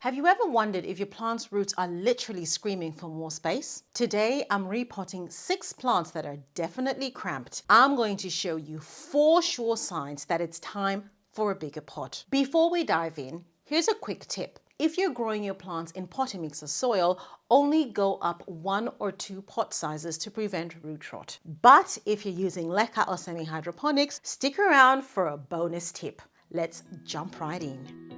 Have you ever wondered if your plant's roots are literally screaming for more space? Today, I'm repotting 6 plants that are definitely cramped. I'm going to show you 4 sure signs that it's time for a bigger pot. Before we dive in, here's a quick tip. If you're growing your plants in potting mix or soil, only go up 1 or 2 pot sizes to prevent root rot. But if you're using Leca or semi-hydroponics, stick around for a bonus tip. Let's jump right in.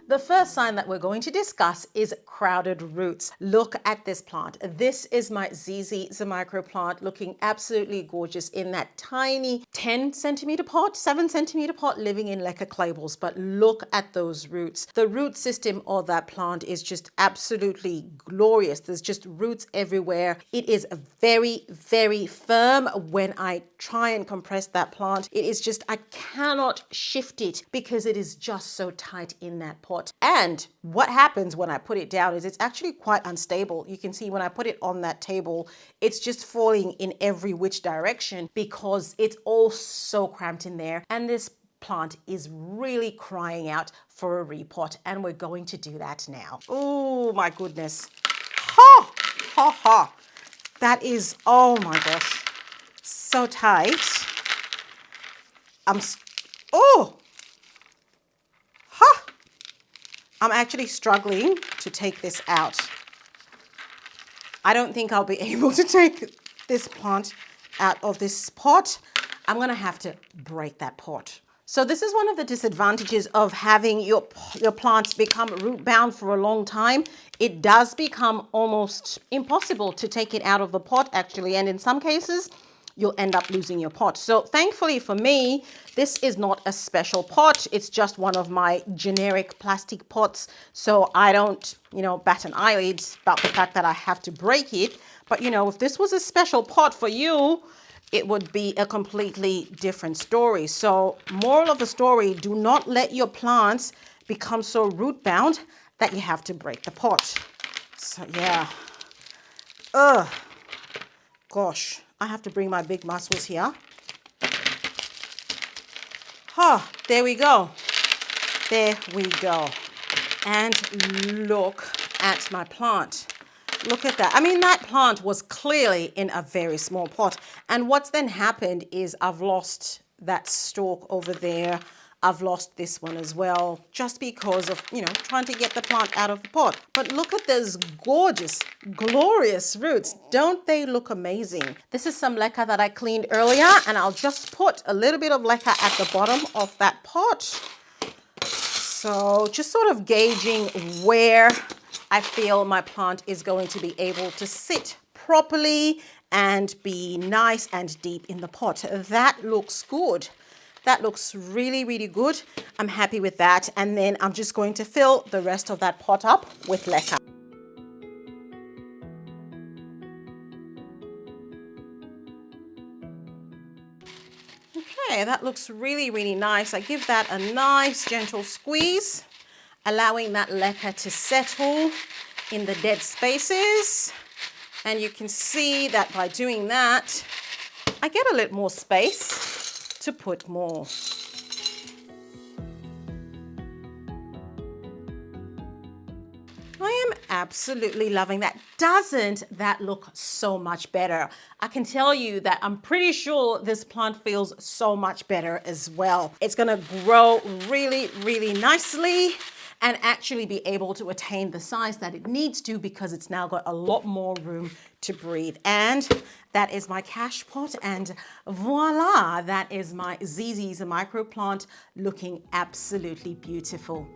The first sign that we're going to discuss is crowded roots. Look at this plant. This is my ZZ Zamicro plant, looking absolutely gorgeous in that tiny 10 centimeter pot, 7 centimeter pot, living in Leca clay balls. But look at those roots. The root system of that plant is just absolutely glorious. There's just roots everywhere. It is very, very firm. When I try and compress that plant, it is just, I cannot shift it because it is just so tight in that pot. And what happens when I put it down is it's actually quite unstable. You can see when I put it on that table, it's just falling in every which direction because it's all so cramped in there. And this plant is really crying out for a repot, and we're going to do that now. Oh my goodness. Ha! Ha ha. That is, oh my gosh, so tight. I'm actually struggling to take this out. I don't think I'll be able to take this plant out of this pot. I'm gonna have to break that pot. So this is one of the disadvantages of having your plants become root bound for a long time. It does become almost impossible to take it out of the pot actually, and in some cases, you'll end up losing your pot. So thankfully for me, this is not a special pot. It's just one of my generic plastic pots. So I don't, bat an eyelid about the fact that I have to break it. But if this was a special pot for you, it would be a completely different story. So moral of the story, do not let your plants become so root bound that you have to break the pot. So yeah. Gosh. I have to bring my big muscles here. There we go. There we go. And look at my plant. Look at that. I mean, that plant was clearly in a very small pot. And what's then happened is I've lost that stalk over there. I've lost this one as well, just because of, trying to get the plant out of the pot. But look at those gorgeous, glorious roots. Don't they look amazing? This is some leca that I cleaned earlier, and I'll just put a little bit of leca at the bottom of that pot. So just sort of gauging where I feel my plant is going to be able to sit properly and be nice and deep in the pot. That looks good. That looks really, really good. I'm happy with that. And then I'm just going to fill the rest of that pot up with leca. Okay, that looks really, really nice. I give that a nice gentle squeeze, allowing that leca to settle in the dead spaces. And you can see that by doing that, I get a little more space to put more. I am absolutely loving that. Doesn't that look so much better? I can tell you that I'm pretty sure this plant feels so much better as well. It's gonna grow really, really nicely and actually be able to attain the size that it needs to because it's now got a lot more room to breathe. And that is my cash pot, and voila, that is my ZZ Zamicro plant looking absolutely beautiful.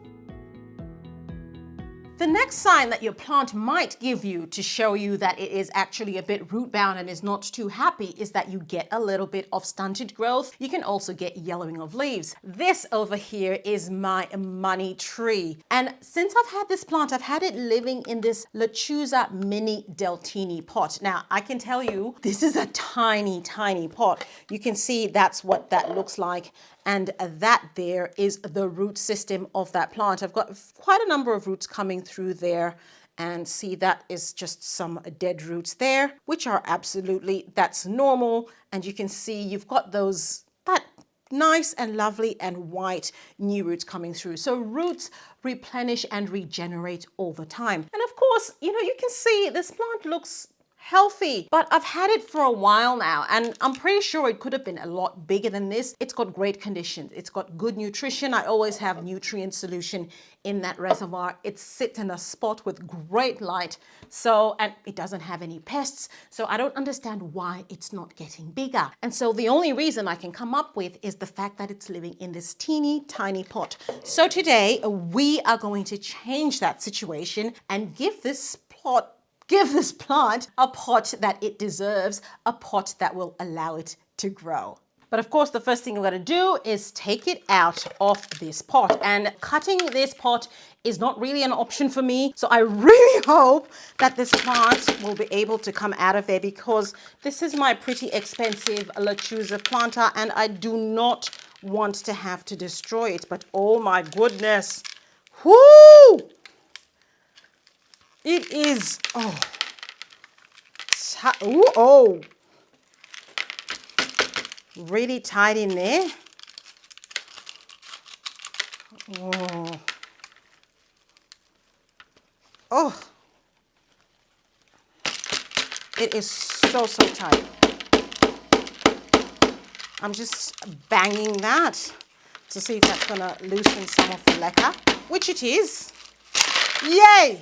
The next sign that your plant might give you to show you that it is actually a bit root bound and is not too happy is that you get a little bit of stunted growth. You can also get yellowing of leaves. This over here is my money tree. And since I've had this plant, I've had it living in this Lechuza mini Deltini pot. Now, I can tell you, this is a tiny, tiny pot. You can see that's what that looks like. And that there is the root system of that plant. I've got quite a number of roots coming through there, and see that is just some dead roots there, which are absolutely, that's normal. And you can see you've got that nice and lovely and white new roots coming through. So roots replenish and regenerate all the time. And of course, you know, you can see this plant looks healthy, but I've had it for a while now and I'm pretty sure it could have been a lot bigger than this. It's got great conditions. It's got good nutrition. I always have nutrient solution in that reservoir. It sits in a spot with great light. So, and it doesn't have any pests. So I don't understand why it's not getting bigger. And so the only reason I can come up with is the fact that it's living in this teeny tiny pot. So today we are going to change that situation and give this plant a pot that it deserves, a pot that will allow it to grow. But of course, the first thing we're going to do is take it out of this pot. And cutting this pot is not really an option for me. So I really hope that this plant will be able to come out of there, because this is my pretty expensive Lechuza planter and I do not want to have to destroy it. But oh my goodness. Whoo! It is, really tight in there. Oh, it is so tight. I'm just banging that to see if that's gonna loosen some of the leca, which it is. Yay!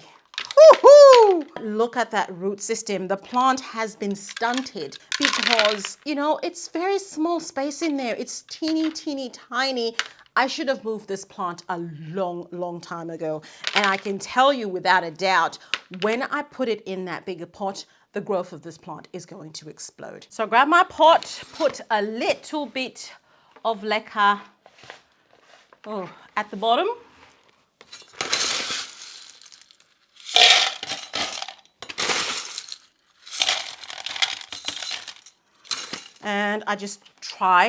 Woohoo! Look at that root system. The plant has been stunted because, you know, it's very small space in there. It's teeny tiny. I should have moved this plant a long time ago. And I can tell you without a doubt, when I put it in that bigger pot, the growth of this plant is going to explode. So I grab my pot, put a little bit of leca at the bottom. And I just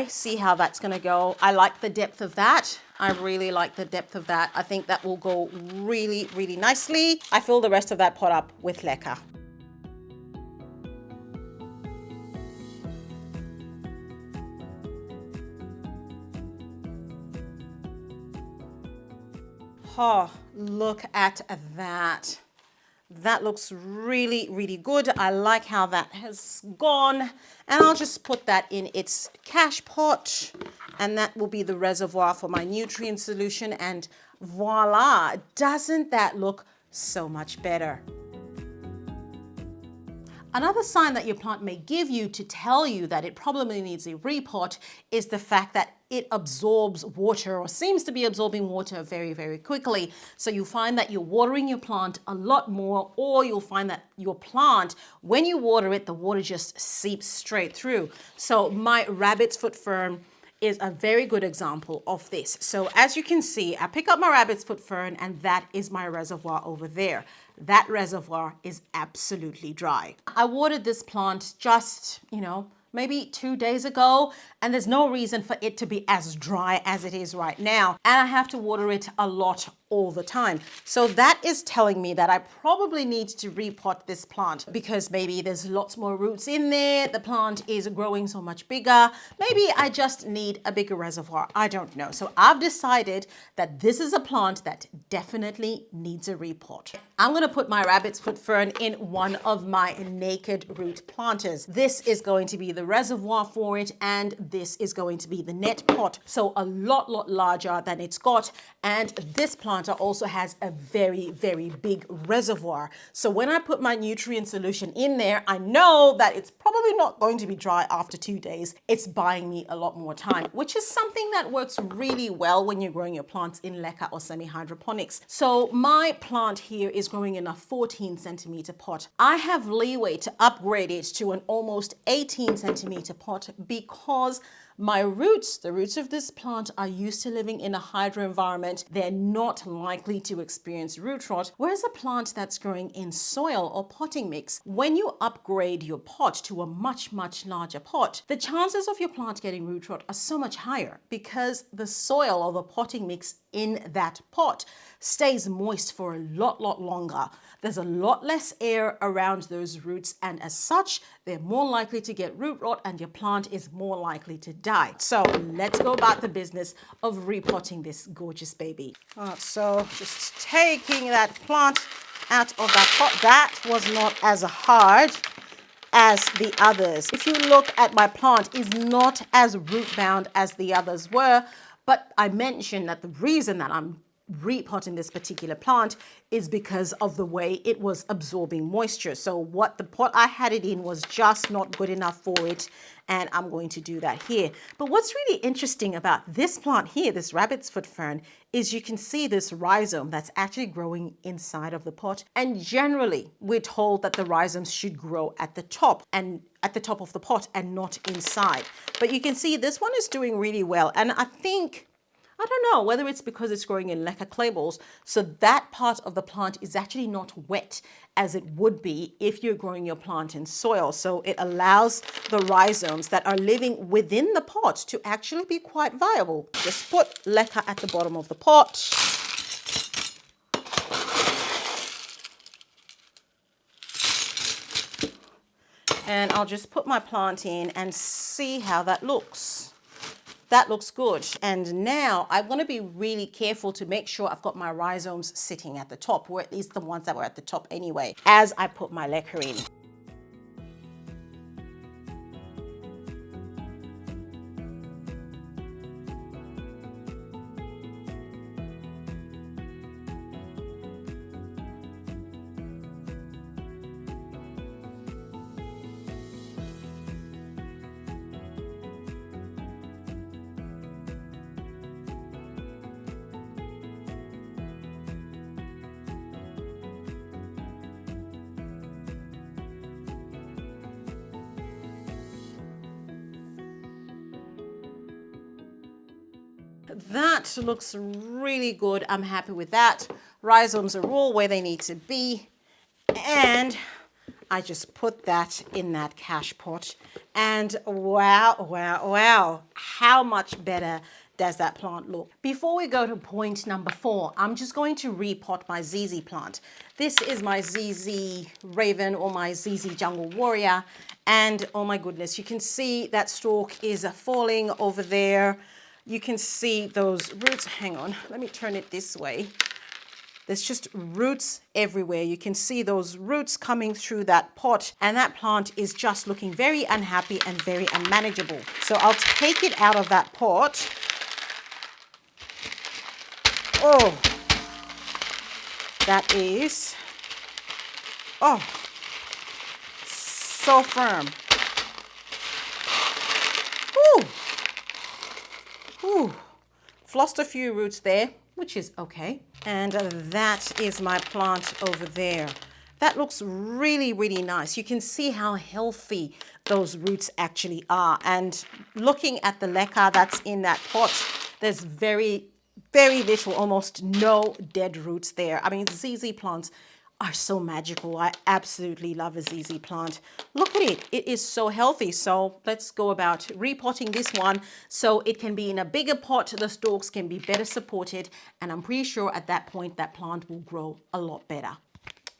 see how that's gonna go. I like the depth of that. I really like the depth of that. I think that will go really nicely. I fill the rest of that pot up with leca. Oh, look at that. That looks really good. I like how that has gone. And I'll just put that in its cache pot. And that will be the reservoir for my nutrient solution. And voila, doesn't that look so much better? Another sign that your plant may give you to tell you that it probably needs a repot is the fact that it absorbs water, or seems to be absorbing water very quickly. So you find that you're watering your plant a lot more, or you'll find that your plant, when you water it, the water just seeps straight through. So my rabbit's foot fern is a very good example of this. So as you can see, I pick up my rabbit's foot fern and that is my reservoir over there. That reservoir is absolutely dry. I watered this plant just, you know, maybe 2 days ago, and there's no reason for it to be as dry as it is right now. And I have to water it a lot all the time. So that is telling me that I probably need to repot this plant, because maybe there's lots more roots in there. The plant is growing so much bigger. Maybe I just need a bigger reservoir. I don't know. So I've decided that this is a plant that definitely needs a repot. I'm going to put my rabbit's foot fern in one of my naked root planters. This is going to be the reservoir for it, and this is going to be the net pot. So a lot larger than it's got. And this planter also has a very big reservoir. So when I put my nutrient solution in there, I know that it's probably not going to be dry after 2 days. It's buying me a lot more time, which is something that works really well when you're growing your plants in Leca or semi-hydroponics. So my plant here is growing in a 14 centimeter pot. I have leeway to upgrade it to an almost 18 centimeter pot because my roots, the roots of this plant, are used to living in a hydro environment. They're not likely to experience root rot, whereas a plant that's growing in soil or potting mix, when you upgrade your pot to a much larger pot, the chances of your plant getting root rot are so much higher because the soil or the potting mix in that pot stays moist for a lot longer. There's a lot less air around those roots, and as such, they're more likely to get root rot and your plant is more likely to die. So let's go about the business of repotting this gorgeous baby. So just taking that plant out of that pot. That was not as hard as the others. If you look at my plant, is not as root bound as the others were, but I mentioned that the reason that I'm repotting this particular plant is because of the way it was absorbing moisture. So what the pot I had it in was just not good enough for it, and I'm going to do that here. But what's really interesting about this plant here, this rabbit's foot fern, is you can see this rhizome that's actually growing inside of the pot. And generally we're told that the rhizomes should grow at the top of the pot and not inside. But you can see this one is doing really well, and I don't know whether it's because it's growing in Leca clay balls, so that part of the plant is actually not wet as it would be if you're growing your plant in soil. So it allows the rhizomes that are living within the pot to actually be quite viable. Just put Leca at the bottom of the pot. And I'll just put my plant in and see how that looks. That looks good. And now I want to be really careful to make sure I've got my rhizomes sitting at the top, or at least the ones that were at the top anyway, as I put my Leca in. That looks really good. I'm happy with that. Rhizomes are all where they need to be. And I just put that in that cache pot. And wow, wow, wow. How much better does that plant look? Before we go to point number 4, I'm just going to repot my ZZ plant. This is my ZZ Raven or my ZZ Jungle Warrior. And oh my goodness, you can see that stalk is falling over there. You can see those roots. Hang on, let me turn it this way. There's just roots everywhere. You can see those roots coming through that pot, and that plant is just looking very unhappy and very unmanageable. So I'll take it out of that pot. Oh, that is, oh, so firm. Ooh, lost a few roots there, which is okay. And that is my plant over there. That looks really, really nice. You can see how healthy those roots actually are. And looking at the Leca that's in that pot, there's very, very little, almost no dead roots there. I mean, ZZ plants are so magical. I absolutely love a ZZ plant. Look at it. It is so healthy. So let's go about repotting this one so it can be in a bigger pot. The stalks can be better supported. And I'm pretty sure at that point that plant will grow a lot better.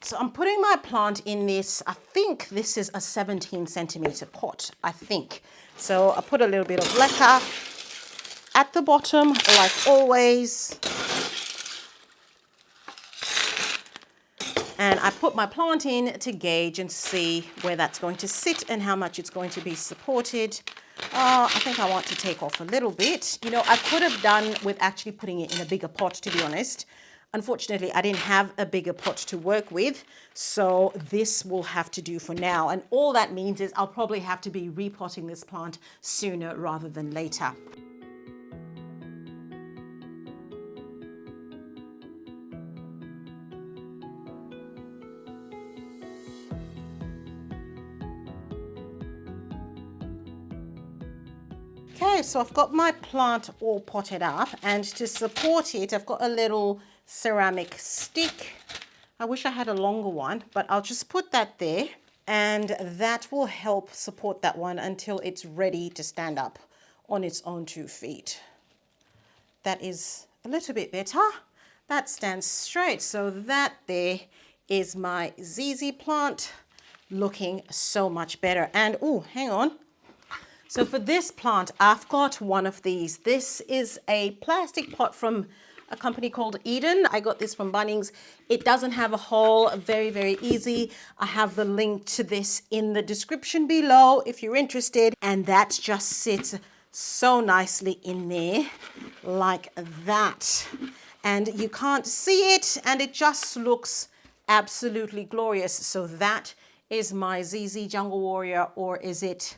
So I'm putting my plant in this, I think this is a 17 centimeter pot, I think. So I put a little bit of Leca at the bottom, like always. And I put my plant in to gauge and see where that's going to sit and how much it's going to be supported. I think I want to take off a little bit. You know, I could have done with actually putting it in a bigger pot, to be honest. Unfortunately, I didn't have a bigger pot to work with, so this will have to do for now. And all that means is I'll probably have to be repotting this plant sooner rather than later. Okay, so I've got my plant all potted up, and to support it, I've got a little ceramic stick. I wish I had a longer one, but I'll just put that there, and that will help support that one until it's ready to stand up on its own 2 feet. That is a little bit better. That stands straight. So that there is my ZZ plant. looking so much better. And oh, hang on. So for this plant, I've got one of these. This is a plastic pot from a company called Eden. I got this from Bunnings. It doesn't have a hole, very, very easy. I have the link to this in the description below if you're interested. And that just sits so nicely in there like that. And you can't see it and it just looks absolutely glorious. So that is my ZZ Jungle Warrior, or is it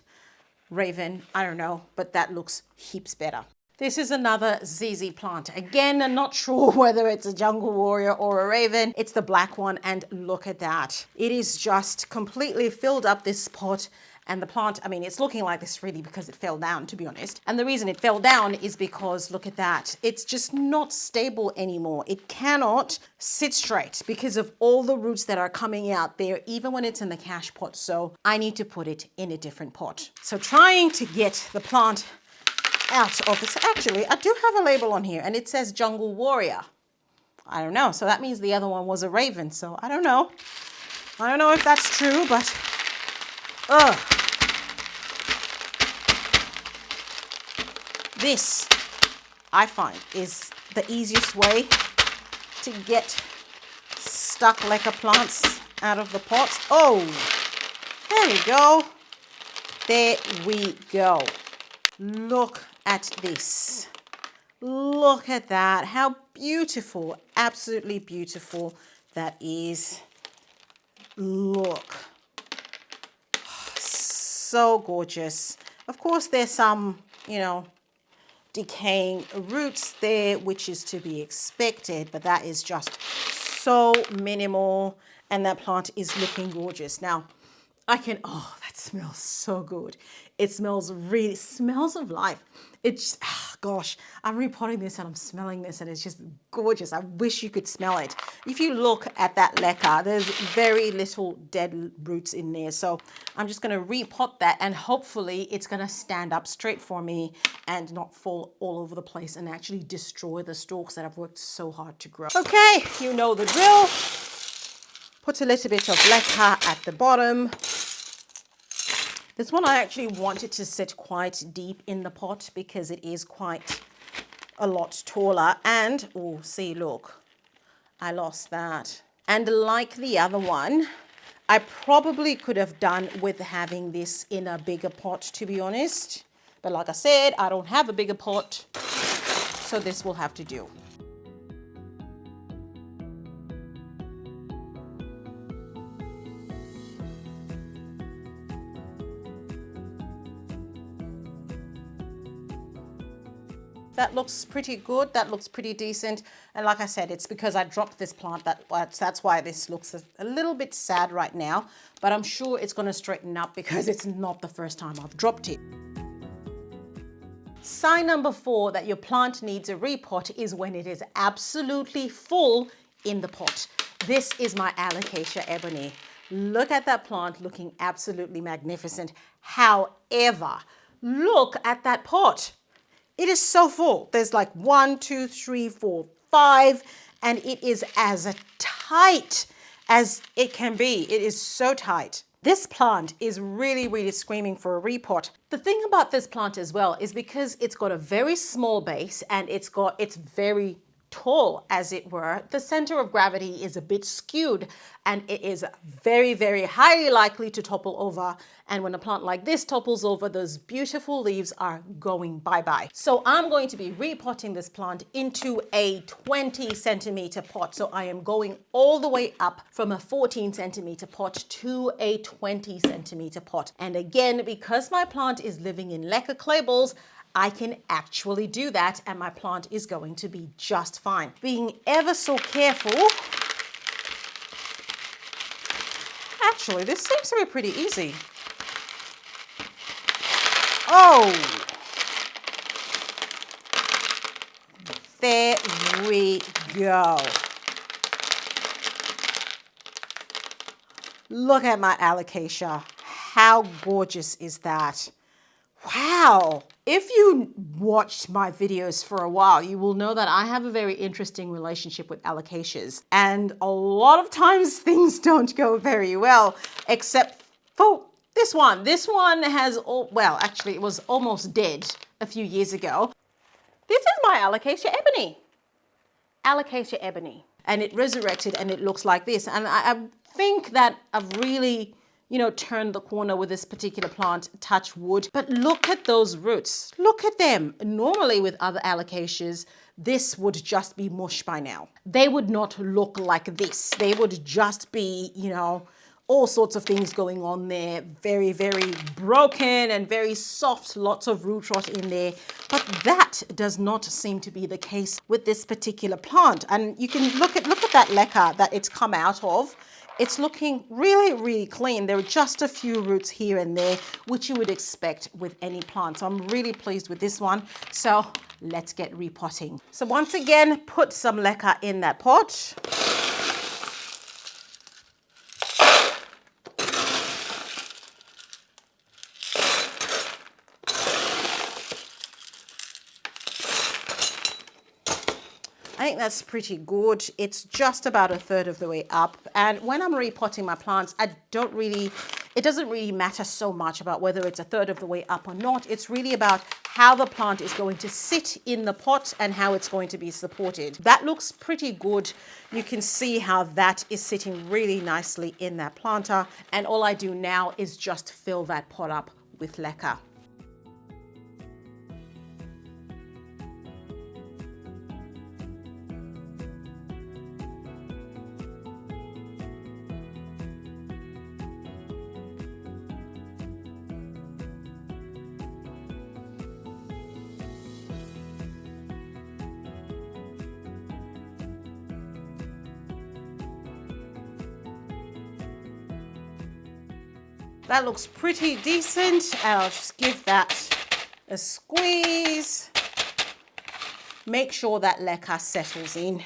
Raven? I don't know, but that looks heaps better. This is another ZZ plant. Again, I'm not sure whether it's a Jungle Warrior or a Raven. It's the black one, and look at that. It is just completely filled up this pot. And the plant, I mean, it's looking like this really because it fell down, to be honest. And the reason it fell down is because, look at that. It's just not stable anymore. It cannot sit straight because of all the roots that are coming out there, even when it's in the cash pot. So I need to put it in a different pot. So trying to get the plant out of this. Actually, I do have a label on here and it says Jungle Warrior. I don't know. So that means the other one was a Raven. So I don't know. I don't know if that's true, but this, I find, is the easiest way to get stuck Leca plants out of the pots. Oh, there we go. There we go. Look at this. Look at that. How beautiful, absolutely beautiful that is. Look. So gorgeous. Of course, there's some, you know, decaying roots there, which is to be expected, but that is just so minimal, and that plant is looking gorgeous. Now, I can, oh, that smells so good. It smells really, smells of life. It's, oh gosh, I'm repotting this and I'm smelling this and it's just gorgeous. I wish you could smell it. If you look at that leca, there's very little dead roots in there. So I'm just going to repot that and hopefully it's going to stand up straight for me and not fall all over the place and actually destroy the stalks that I've worked so hard to grow. Okay, you know the drill. Put a little bit of leca at the bottom. This one I actually wanted to sit quite deep in the pot because it is quite a lot taller. And, oh, see, look, I lost that. And like the other one, I probably could have done with having this in a bigger pot, to be honest. But like I said, I don't have a bigger pot, so this will have to do. That looks pretty good. That looks pretty decent. And like I said, it's because I dropped this plant. That's why this looks a little bit sad right now. But I'm sure it's going to straighten up because it's not the first time I've dropped it. Sign number 4 that your plant needs a repot is when it is absolutely full in the pot. This is my Alocasia Ebony. Look at that plant looking absolutely magnificent. However, look at that pot. It is so full. There's like 1, 2, 3, 4, 5, and it is as tight as it can be. It is so tight. This plant is really, really screaming for a repot. The thing about this plant as well is because it's got a very small base and it's very tall, as it were, the center of gravity is a bit skewed and it is very, very highly likely to topple over. And when a plant like this topples over, those beautiful leaves are going bye-bye. So I'm going to be repotting this plant into a 20 centimeter pot. So I am going all the way up from a 14 centimeter pot to a 20 centimeter pot. And again, because my plant is living in Leca clay balls, I can actually do that and my plant is going to be just fine. Being ever so careful. Actually, this seems to be pretty easy. Oh, there we go. Look at my Alocasia. How gorgeous is that? Wow. If you watched my videos for a while, you will know that I have a very interesting relationship with alocasias. And a lot of times things don't go very well, except for this one. This one has, well, actually it was almost dead a few years ago. This is my Alocasia Ebony. Alocasia Ebony. And it resurrected and it looks like this. And I think that I've really, turned the corner with this particular plant, touch wood. But look at those roots. Look at them. Normally with other alocasias, this would just be mush by now. They would not look like this. They would just be, all sorts of things going on there. Very, very broken and very soft, lots of root rot in there. But that does not seem to be the case with this particular plant. And you can look at that leca that it's come out of. It's looking really, really clean. There are just a few roots here and there, which you would expect with any plant. So I'm really pleased with this one. So let's get repotting. So once again, put some leca in that pot. I think that's pretty good. It's just about a third of the way up. And when I'm repotting my plants, it doesn't really matter so much about whether it's a third of the way up or not. It's really about how the plant is going to sit in the pot and how it's going to be supported. That looks pretty good. You can see how that is sitting really nicely in that planter. And all I do now is just fill that pot up with leca. That looks pretty decent, and I'll just give that a squeeze. Make sure that leca settles in.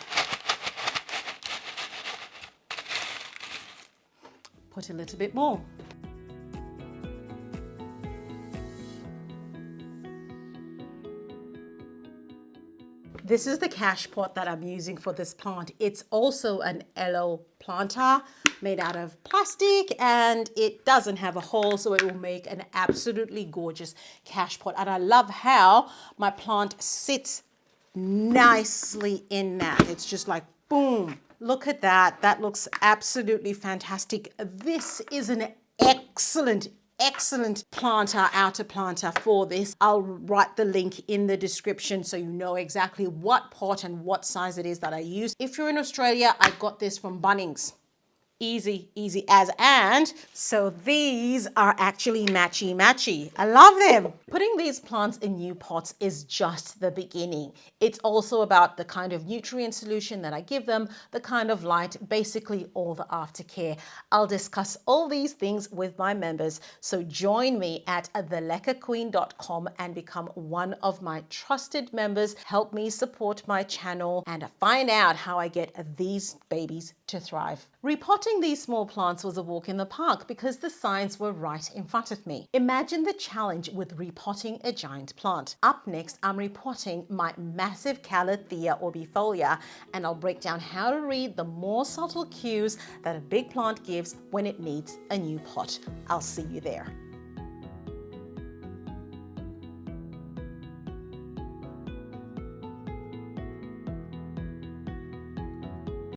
Put a little bit more. This is the cash pot that I'm using for this plant. It's also an Elho planter made out of plastic, and it doesn't have a hole, so it will make an absolutely gorgeous cash pot. And I love how my plant sits nicely in that. It's just like, boom. Look at that. That looks absolutely fantastic. This is an excellent planter, outer planter for this. I'll write the link in the description so you know exactly what pot and what size it is that I use. If you're in Australia, I got this from Bunnings. Easy as. And so these are actually matchy. I love them. Putting these plants in new pots is just the beginning. It's also about the kind of nutrient solution that I give them, the kind of light, basically all the aftercare. I'll discuss all these things with my members. So join me at thelecaqueen.com and become one of my trusted members. Help me support my channel and find out how I get these babies to thrive. Repotting these small plants was a walk in the park because the signs were right in front of me. Imagine the challenge with repotting a giant plant. Up next, I'm repotting my massive Calathea orbifolia, and I'll break down how to read the more subtle cues that a big plant gives when it needs a new pot. I'll see you there.